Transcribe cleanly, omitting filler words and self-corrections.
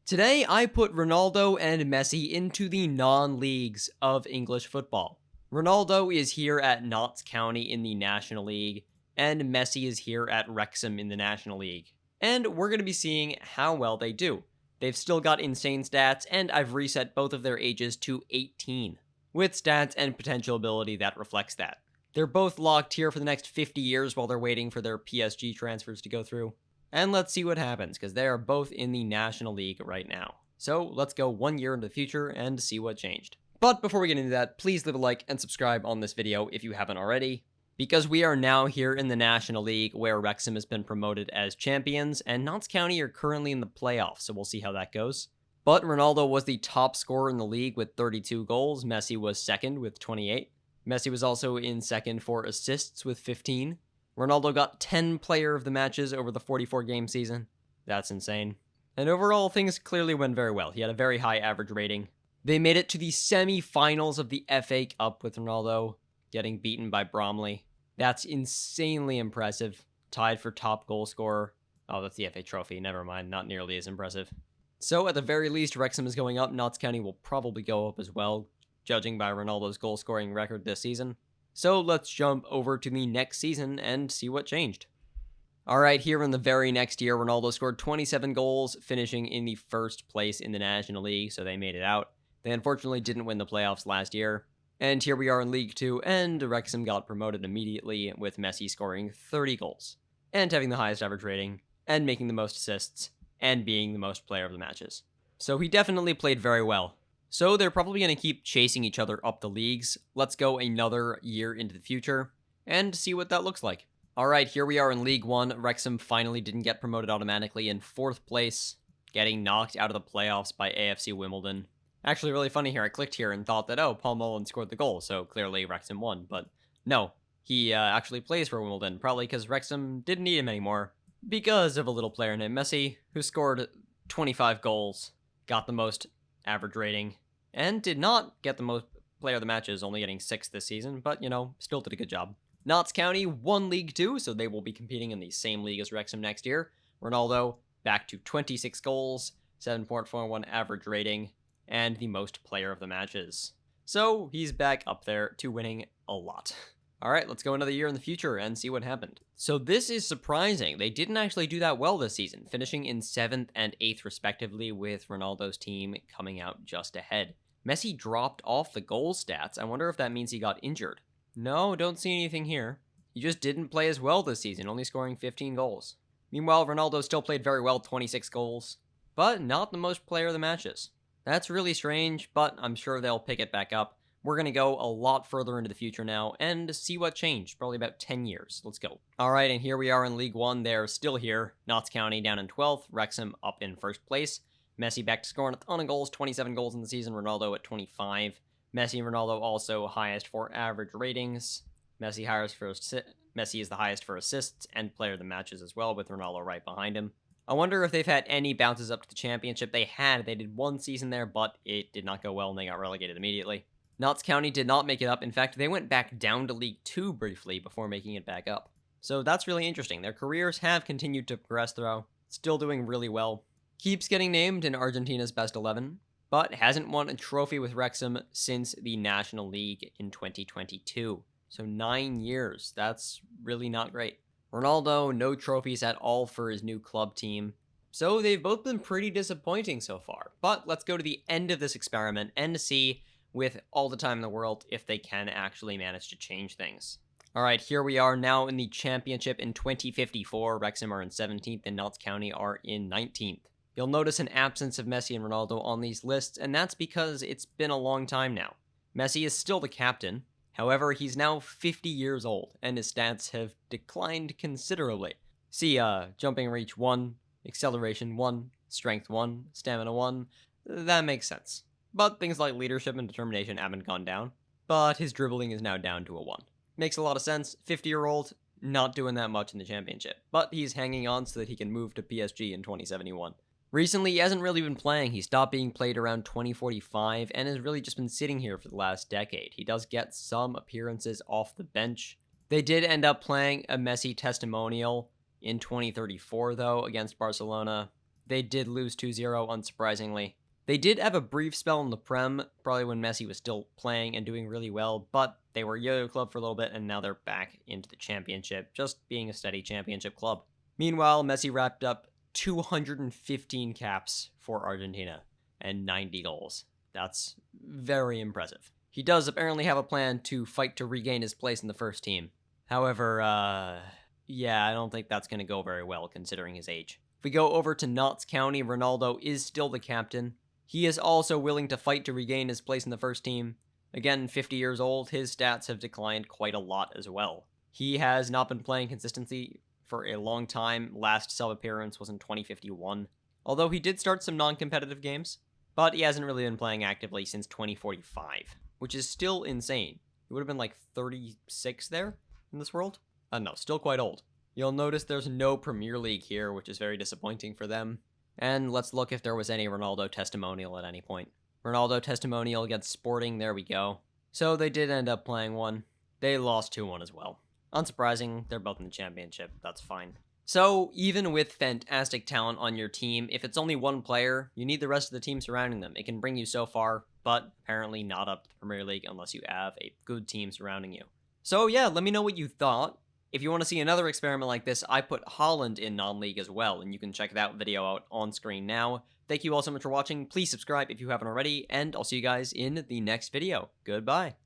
Today, I put Ronaldo and Messi into the non-leagues of English football. Ronaldo is here at Notts County in the National League, and Messi is here at Wrexham in the National League. And we're going to be seeing how well they do. They've still got insane stats, and I've reset both of their ages to 18, with stats and potential ability that reflects that. They're both locked here for the next 50 years while they're waiting for their PSG transfers to go through. And let's see what happens, because they are both in the National League right now. So let's go 1 year into the future and see what changed. But before we get into that, please leave a like and subscribe on this video if you haven't already, because we are now here in the National League where Wrexham has been promoted as champions, and Notts County are currently in the playoffs, so we'll see how that goes. But Ronaldo was the top scorer in the league with 32 goals, Messi was second with 28. Messi was also in second for assists with 15. Ronaldo got 10 player of the matches over the 44-game season. That's insane. And overall, things clearly went very well. He had a very high average rating. They made it to the semi-finals of the FA Cup with Ronaldo getting beaten by Bromley. That's insanely impressive. Tied for top goal scorer. Oh, that's the FA Trophy. Never mind. Not nearly as impressive. So, at the very least, Wrexham is going up. Notts County will probably go up as well, judging by Ronaldo's goal-scoring record this season. So let's jump over to the next season and see what changed. Alright, here in the very next year, Ronaldo scored 27 goals, finishing in the first place in the National League, so they made it out. They unfortunately didn't win the playoffs last year. And here we are in League 2, and Wrexham got promoted immediately, with Messi scoring 30 goals, and having the highest average rating, and making the most assists, and being the most player of the matches. So he definitely played very well. So they're probably going to keep chasing each other up the leagues. Let's go another year into the future and see what that looks like. Alright, here we are in League 1. Wrexham finally didn't get promoted automatically in 4th place, getting knocked out of the playoffs by AFC Wimbledon. Actually, really funny here, I clicked here and thought that, oh, Paul Mullen scored the goal, so clearly Wrexham won. But no, he actually plays for Wimbledon, probably because Wrexham didn't need him anymore, because of a little player named Messi, who scored 25 goals, got the most average rating, and did not get the most player of the matches, only getting 6 this season, but, still did a good job. Notts County won League 2, so they will be competing in the same league as Wrexham next year. Ronaldo back to 26 goals, 7.41 average rating, and the most player of the matches. So he's back up there to winning a lot. Alright, let's go another year in the future and see what happened. So this is surprising. They didn't actually do that well this season, finishing in 7th and 8th respectively, with Ronaldo's team coming out just ahead. Messi dropped off the goal stats. I wonder if that means he got injured. No, don't see anything here. He just didn't play as well this season, only scoring 15 goals. Meanwhile, Ronaldo still played very well, 26 goals, but not the most player of the matches. That's really strange, but I'm sure they'll pick it back up. We're going to go a lot further into the future now and see what changed. Probably about 10 years. Let's go. Alright, and here we are in League 1. They're still here. Notts County down in 12th. Wrexham up in 1st place. Messi back to scoring a ton of goals. 27 goals in the season. Ronaldo at 25. Messi and Ronaldo also highest for average ratings. Messi is the highest for assists and player of the matches as well, with Ronaldo right behind him. I wonder if they've had any bounces up to the championship. They had. They did 1 season there, but it did not go well and they got relegated immediately. Notts County did not make it up. In fact, they went back down to League 2 briefly before making it back up. So that's really interesting. Their careers have continued to progress through. Still doing really well. Keeps getting named in Argentina's best 11, but hasn't won a trophy with Wrexham since the National League in 2022. So 9 years. That's really not great. Ronaldo, no trophies at all for his new club team. So they've both been pretty disappointing so far. But let's go to the end of this experiment and see, with all the time in the world, if they can actually manage to change things. Alright, here we are now in the championship in 2054. Wrexham are in 17th and Notts County are in 19th. You'll notice an absence of Messi and Ronaldo on these lists, and that's because it's been a long time now. Messi is still the captain. However, he's now 50 years old, and his stats have declined considerably. See, jumping reach 1, acceleration 1, strength 1, stamina 1. That makes sense. But things like leadership and determination haven't gone down. But his dribbling is now down to a 1. Makes a lot of sense. 50-year-old, not doing that much in the championship. But he's hanging on so that he can move to PSG in 2071. Recently, he hasn't really been playing. He stopped being played around 2045 and has really just been sitting here for the last decade. He does get some appearances off the bench. They did end up playing a Messi testimonial in 2034, though, against Barcelona. They did lose 2-0, unsurprisingly. They did have a brief spell in the Prem, probably when Messi was still playing and doing really well, but they were a yo-yo club for a little bit, and now they're back into the championship, just being a steady championship club. Meanwhile, Messi wrapped up 215 caps for Argentina and 90 goals. That's very impressive. He does apparently have a plan to fight to regain his place in the first team. However, yeah, I don't think that's going to go very well considering his age. If we go over to Notts County, Ronaldo is still the captain. He is also willing to fight to regain his place in the first team. Again, 50 years old, his stats have declined quite a lot as well. He has not been playing consistently for a long time. Last sub-appearance was in 2051. Although he did start some non-competitive games, but he hasn't really been playing actively since 2045, which is still insane. He would have been like 36 there in this world? No, still quite old. You'll notice there's no Premier League here, which is very disappointing for them. And let's look if there was any Ronaldo testimonial at any point. Ronaldo testimonial against Sporting, there we go. So they did end up playing one. They lost 2-1 as well. Unsurprising, they're both in the championship, that's fine. So, even with fantastic talent on your team, if it's only one player, you need the rest of the team surrounding them. It can bring you so far, but apparently not up to the Premier League unless you have a good team surrounding you. So yeah, let me know what you thought. If you want to see another experiment like this, I put Holland in non-league as well, and you can check that video out on screen now. Thank you all so much for watching. Please subscribe if you haven't already, and I'll see you guys in the next video. Goodbye.